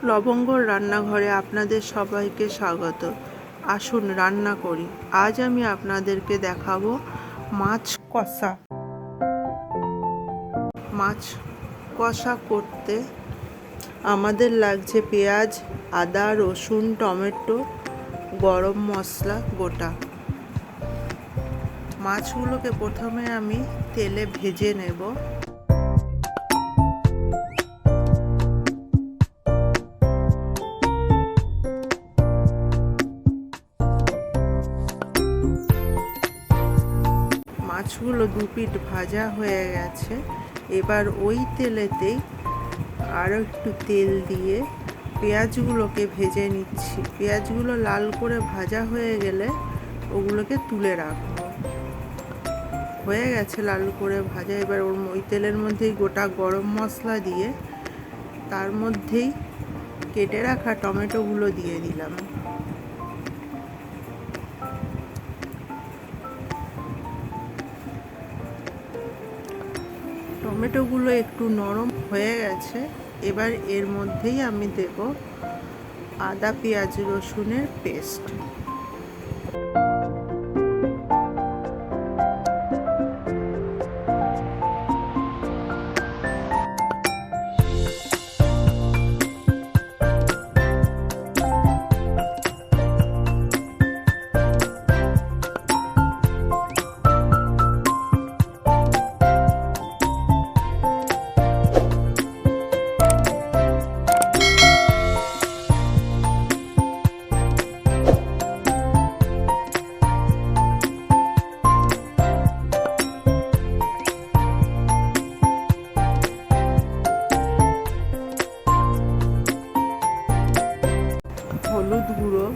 লবঙ্গর রান্নাঘরে আপনাদের সবাইকে স্বাগত। আসুন রান্না করি। আজ আমি আপনাদেরকে দেখাবো মাছ কষা। মাছ কষা করতে আমাদের লাগছে পেঁয়াজ, আদা, রসুন, টমেটো, গরম মশলা গোটা। মাছগুলোকে প্রথমে আমি তেলে ভেজে নেব। মাছগুলো দু পিঠ ভাজা হয়ে গেছে। এবার ওই তেলেতেই আরও একটু তেল দিয়ে পেঁয়াজগুলোকে ভেজে নিচ্ছি। পেঁয়াজগুলো লাল করে ভাজা হয়ে গেলে ওগুলোকে তুলে রাখবো। হয়ে গেছে লাল করে ভাজা। এবার ওই তেলের মধ্যেই গোটা গরম মশলা দিয়ে তার মধ্যেই কেটে রাখা টমেটোগুলো দিয়ে দিলাম। টমেটোগুলো একটু নরম হয়ে গেছে। এবার এর মধ্যেই আমি দেব আদা, পেঁয়াজ, রসুনের পেস্ট। হলুদ গুঁড়ো,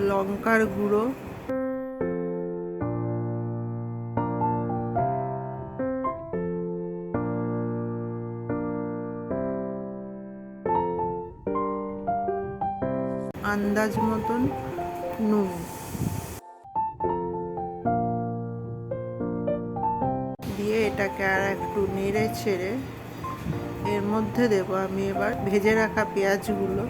লঙ্কার গুঁড়ো, আন্দাজ মতন নুন দিয়ে এটাকে আর একটু নেড়ে ছেড়ে এর মধ্যে দেব আমি এবার ভেজে রাখা পেঁয়াজগুলো।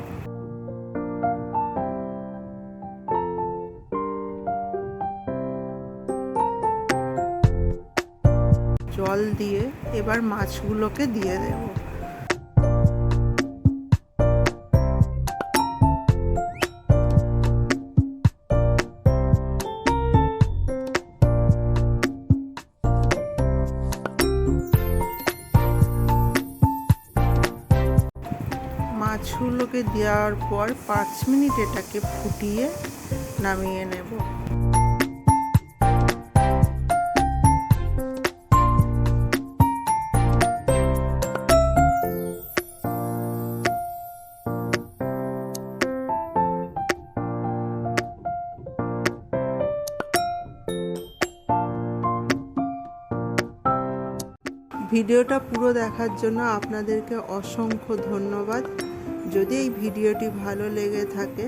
জল দিয়ে এবার মাছগুলোকে দিয়ে দেব। মাছগুলোকে দেওয়ার পর 5 মিনিট এটাকে ফুটিয়ে নামিয়ে নেব। ভিডিওটা পুরো দেখার জন্য আপনাদেরকে অসংখ্য ধন্যবাদ। যদি এই ভিডিওটি ভালো লেগে থাকে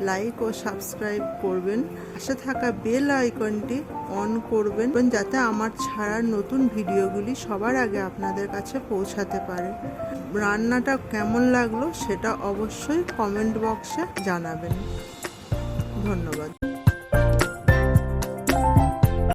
লাইক ও সাবস্ক্রাইব করবেন। পাশে থাকা বেল আইকনটি অন করবেন যাতে আমার ছাড়ার নতুন ভিডিওগুলি সবার আগে আপনাদের কাছে পৌঁছাতে পারে। রান্নাটা কেমন লাগলো সেটা অবশ্যই কমেন্ট বক্সে জানাবেন। ধন্যবাদ।